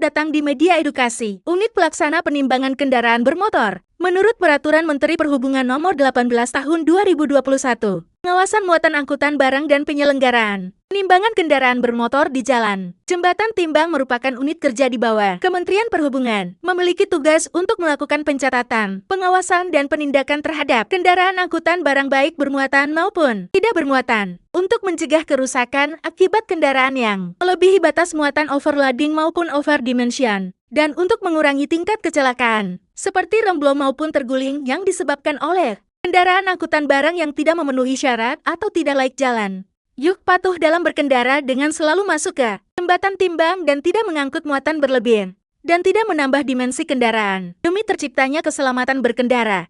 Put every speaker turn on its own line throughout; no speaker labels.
Selamat datang di Media Edukasi, Unit Pelaksana Penimbangan Kendaraan Bermotor. Menurut Peraturan Menteri Perhubungan Nomor 18 Tahun 2021, pengawasan muatan angkutan barang dan penyelenggaraan penimbangan kendaraan bermotor di jalan. Jembatan timbang merupakan unit kerja di bawah Kementerian Perhubungan, memiliki tugas untuk melakukan pencatatan, pengawasan dan penindakan terhadap kendaraan angkutan barang baik bermuatan maupun tidak bermuatan, untuk mencegah kerusakan akibat kendaraan yang melebihi batas muatan overloading maupun overdimension, dan untuk mengurangi tingkat kecelakaan, seperti remblong maupun terguling yang disebabkan oleh kendaraan angkutan barang yang tidak memenuhi syarat atau tidak layak jalan. Yuk patuh dalam berkendara dengan selalu masuk ke jembatan timbang dan tidak mengangkut muatan berlebihan, dan tidak menambah dimensi kendaraan, demi terciptanya keselamatan berkendara.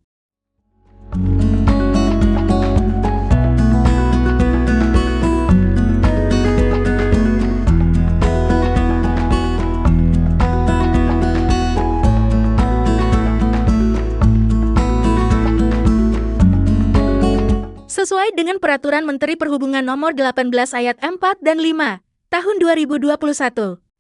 Sesuai dengan Peraturan Menteri Perhubungan Nomor 18 Ayat 4 dan 5, Tahun 2021,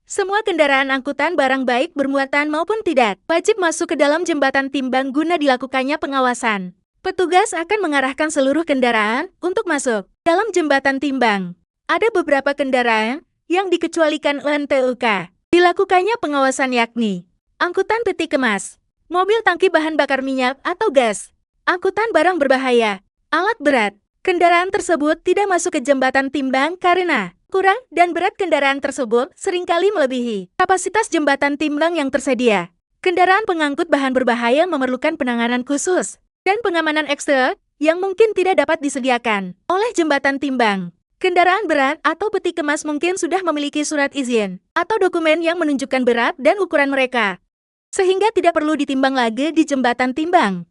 semua kendaraan angkutan barang baik bermuatan maupun tidak, wajib masuk ke dalam jembatan timbang guna dilakukannya pengawasan. Petugas akan mengarahkan seluruh kendaraan untuk masuk dalam jembatan timbang. Ada beberapa kendaraan yang dikecualikan NTUK. Dilakukannya pengawasan yakni angkutan peti kemas, mobil tangki bahan bakar minyak atau gas, angkutan barang berbahaya, alat berat. Kendaraan tersebut tidak masuk ke jembatan timbang karena kurang dan berat kendaraan tersebut seringkali melebihi kapasitas jembatan timbang yang tersedia. Kendaraan pengangkut bahan berbahaya memerlukan penanganan khusus dan pengamanan ekstra yang mungkin tidak dapat disediakan oleh jembatan timbang. Kendaraan berat atau peti kemas mungkin sudah memiliki surat izin atau dokumen yang menunjukkan berat dan ukuran mereka, sehingga tidak perlu ditimbang lagi di jembatan timbang.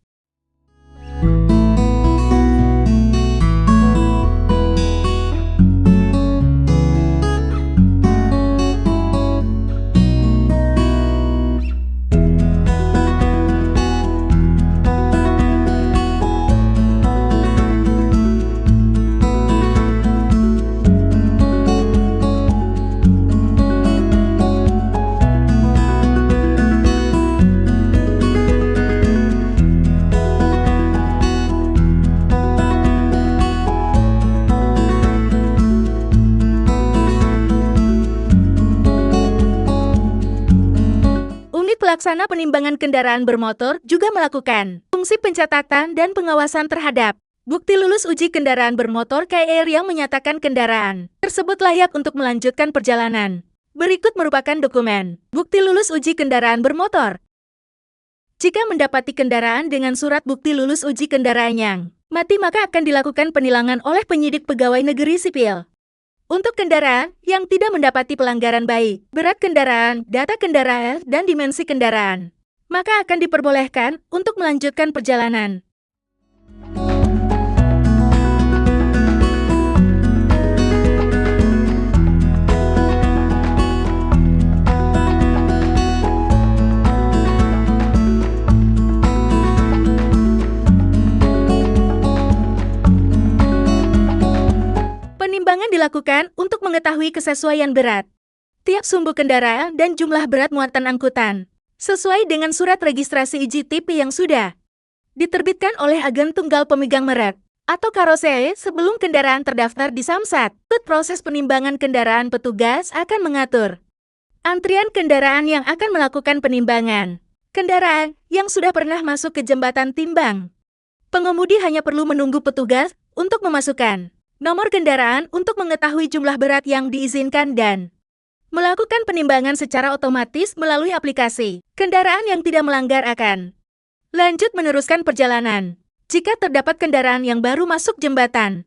Pelaksana penimbangan kendaraan bermotor juga melakukan fungsi pencatatan dan pengawasan terhadap bukti lulus uji kendaraan bermotor KR yang menyatakan kendaraan tersebut layak untuk melanjutkan perjalanan. Berikut merupakan dokumen bukti lulus uji kendaraan bermotor. Jika mendapati kendaraan dengan surat bukti lulus uji kendaraan yang mati, maka akan dilakukan penilangan oleh penyidik pegawai negeri sipil. Untuk kendaraan yang tidak mendapati pelanggaran baik berat kendaraan, data kendaraan, dan dimensi kendaraan, maka akan diperbolehkan untuk melanjutkan perjalanan. Penimbangan dilakukan untuk mengetahui kesesuaian berat tiap sumbu kendaraan dan jumlah berat muatan angkutan, sesuai dengan surat registrasi IJTIP yang sudah diterbitkan oleh agen tunggal pemegang merek atau karoseri sebelum kendaraan terdaftar di Samsat. Proses penimbangan kendaraan, petugas akan mengatur antrian kendaraan yang akan melakukan penimbangan. Kendaraan yang sudah pernah masuk ke jembatan timbang, pengemudi hanya perlu menunggu petugas untuk memasukkan nomor kendaraan untuk mengetahui jumlah berat yang diizinkan dan melakukan penimbangan secara otomatis melalui aplikasi. Kendaraan yang tidak melanggar akan lanjut meneruskan perjalanan. Jika terdapat kendaraan yang baru masuk jembatan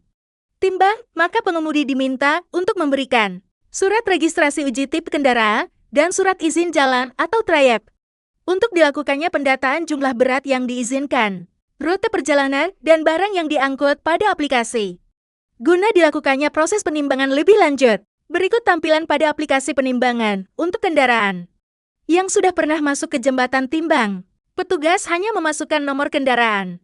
timbang, maka pengemudi diminta untuk memberikan surat registrasi IJTIP kendaraan dan surat izin jalan atau trayek untuk dilakukannya pendataan jumlah berat yang diizinkan, rute perjalanan, dan barang yang diangkut pada aplikasi. Guna dilakukannya proses penimbangan lebih lanjut, berikut tampilan pada aplikasi penimbangan untuk kendaraan yang sudah pernah masuk ke jembatan timbang. Petugas hanya memasukkan nomor kendaraan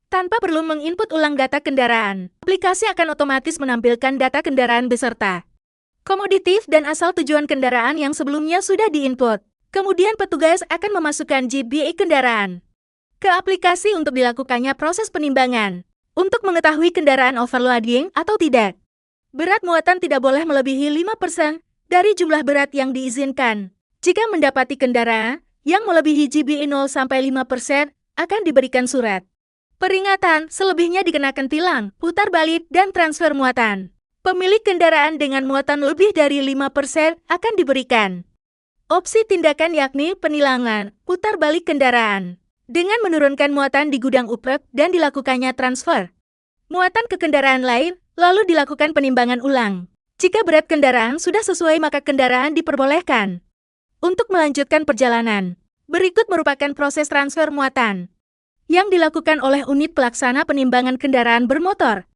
tanpa perlu menginput ulang data kendaraan. Aplikasi akan otomatis menampilkan data kendaraan beserta komoditif dan asal tujuan kendaraan yang sebelumnya sudah diinput. Kemudian petugas akan memasukkan JBI kendaraan ke aplikasi untuk dilakukannya proses penimbangan untuk mengetahui kendaraan overloading atau tidak. Berat muatan tidak boleh melebihi 5% dari jumlah berat yang diizinkan. Jika mendapati kendaraan yang melebihi JBI 0-5%, akan diberikan surat peringatan, selebihnya dikenakan tilang, putar balik, dan transfer muatan. Pemilik kendaraan dengan muatan lebih dari 5% akan diberikan opsi tindakan yakni penilangan, putar balik kendaraan, dengan menurunkan muatan di gudang UPEP dan dilakukannya transfer muatan ke kendaraan lain, lalu dilakukan penimbangan ulang. Jika berat kendaraan sudah sesuai maka kendaraan diperbolehkan untuk melanjutkan perjalanan. Berikut merupakan proses transfer muatan yang dilakukan oleh unit pelaksana penimbangan kendaraan bermotor.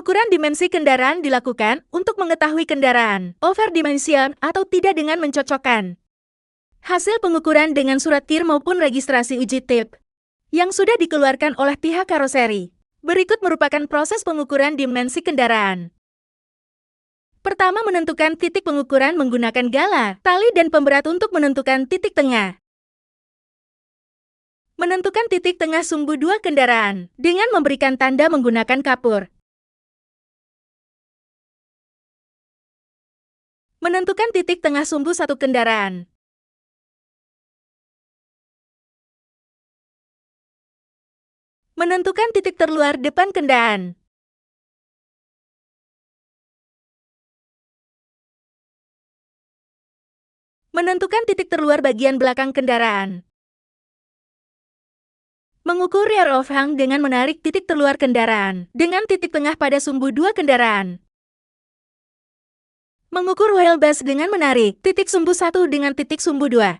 Pengukuran dimensi kendaraan dilakukan untuk mengetahui kendaraan overdimension atau tidak dengan mencocokkan hasil pengukuran dengan surat KIR maupun registrasi uji tip yang sudah dikeluarkan oleh pihak karoseri. Berikut merupakan proses pengukuran dimensi kendaraan. Pertama, menentukan titik pengukuran menggunakan gala, tali, dan pemberat untuk menentukan titik tengah. Menentukan titik tengah sumbu dua kendaraan dengan memberikan tanda menggunakan kapur. Menentukan titik tengah sumbu satu kendaraan. Menentukan titik terluar depan kendaraan. Menentukan titik terluar bagian belakang kendaraan. Mengukur rear overhang dengan menarik titik terluar kendaraan dengan titik tengah pada sumbu dua kendaraan. Mengukur wheelbase dengan menarik titik sumbu 1 dengan titik sumbu 2.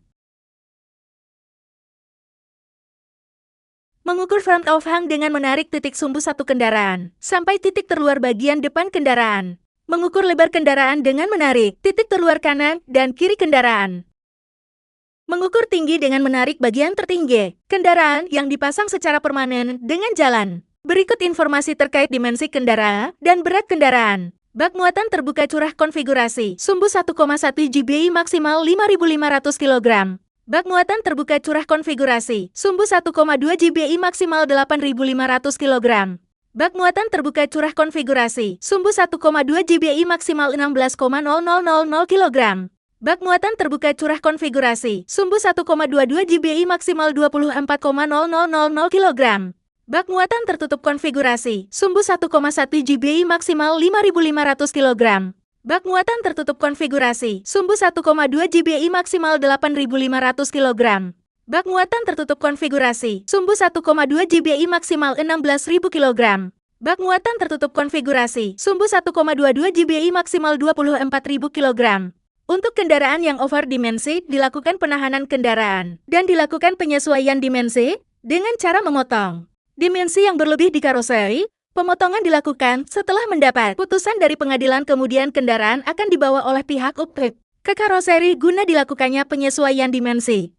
Mengukur front overhang dengan menarik titik sumbu 1 kendaraan sampai titik terluar bagian depan kendaraan. Mengukur lebar kendaraan dengan menarik titik terluar kanan dan kiri kendaraan. Mengukur tinggi dengan menarik bagian tertinggi kendaraan yang dipasang secara permanen dengan jalan. Berikut informasi terkait dimensi kendaraan dan berat kendaraan. Bak muatan terbuka curah konfigurasi, sumbu 1,1 JBI maksimal 5.500 kg. Bak muatan terbuka curah konfigurasi, sumbu 1,2 JBI maksimal 8.500 kg. Bak muatan terbuka curah konfigurasi, sumbu 1,2 JBI maksimal 16,0000 kg. Bak muatan terbuka curah konfigurasi, sumbu 1,22 JBI maksimal 24,0000 kg. Bak muatan tertutup konfigurasi, sumbu 1,1 JBI maksimal 5.500 kg. Bak muatan tertutup konfigurasi, sumbu 1,2 JBI maksimal 8.500 kg. Bak muatan tertutup konfigurasi, sumbu 1,2 JBI maksimal 16.000 kg. Bak muatan tertutup konfigurasi, sumbu 1,22 JBI maksimal 24.000 kg. Untuk kendaraan yang over dimensi, dilakukan penahanan kendaraan dan dilakukan penyesuaian dimensi dengan cara memotong dimensi yang berlebih di karoseri. Pemotongan dilakukan setelah mendapat putusan dari pengadilan, kemudian kendaraan akan dibawa oleh pihak UPEP ke karoseri guna dilakukannya penyesuaian dimensi.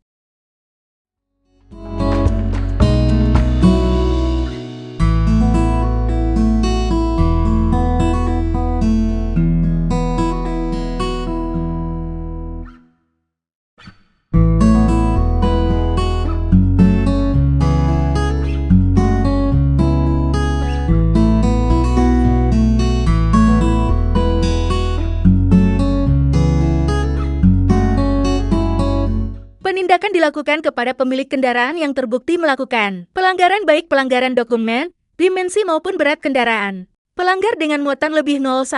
Penindakan dilakukan kepada pemilik kendaraan yang terbukti melakukan pelanggaran, baik pelanggaran dokumen, dimensi maupun berat kendaraan. Pelanggar dengan muatan lebih 0-5%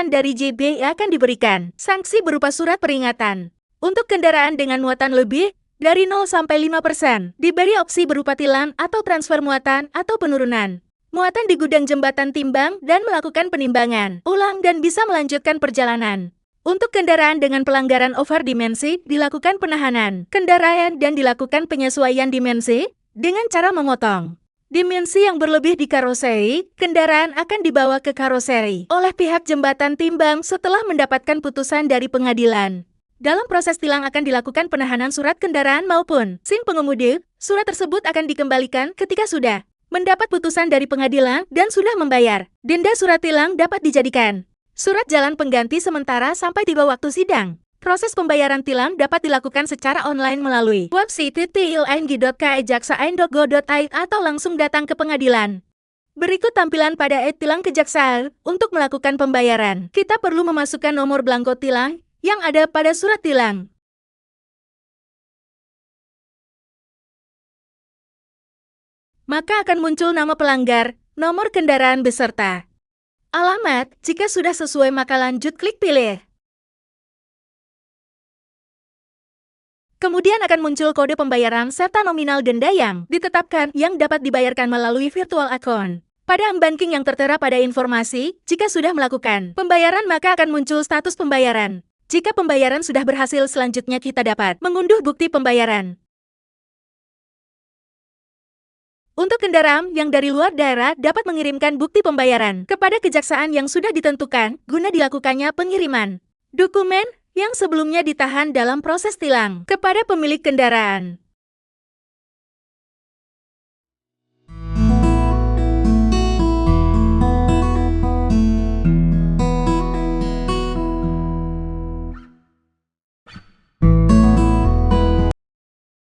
dari JBI akan diberikan sanksi berupa surat peringatan. Untuk kendaraan dengan muatan lebih dari 0 sampai 5%. Diberi opsi berupa tilang atau transfer muatan atau penurunan. Muatan di gudang jembatan timbang dan melakukan penimbangan ulang dan bisa melanjutkan perjalanan. Untuk kendaraan dengan pelanggaran overdimensi, dilakukan penahanan kendaraan dan dilakukan penyesuaian dimensi dengan cara memotong dimensi yang berlebih di karoseri. Kendaraan akan dibawa ke karoseri oleh pihak jembatan timbang setelah mendapatkan putusan dari pengadilan. Dalam proses tilang akan dilakukan penahanan surat kendaraan maupun SIM pengemudi. Surat tersebut akan dikembalikan ketika sudah mendapat putusan dari pengadilan dan sudah membayar. Denda surat tilang dapat dijadikan surat jalan pengganti sementara sampai tiba waktu sidang. Proses pembayaran tilang dapat dilakukan secara online melalui website tilng.ke.jaksain.go.id atau langsung datang ke pengadilan. Berikut tampilan pada e-tilang kejaksaan. Untuk melakukan pembayaran, kita perlu memasukkan nomor belangko tilang yang ada pada surat tilang. Maka akan muncul nama pelanggar, nomor kendaraan beserta alamat. Jika sudah sesuai maka lanjut klik pilih. Kemudian akan muncul kode pembayaran serta nominal denda yang ditetapkan yang dapat dibayarkan melalui virtual account. Pada banking yang tertera pada informasi, jika sudah melakukan pembayaran maka akan muncul status pembayaran. Jika pembayaran sudah berhasil, selanjutnya kita dapat mengunduh bukti pembayaran. Untuk kendaraan yang dari luar daerah dapat mengirimkan bukti pembayaran kepada kejaksaan yang sudah ditentukan guna dilakukannya pengiriman dokumen yang sebelumnya ditahan dalam proses tilang kepada pemilik kendaraan.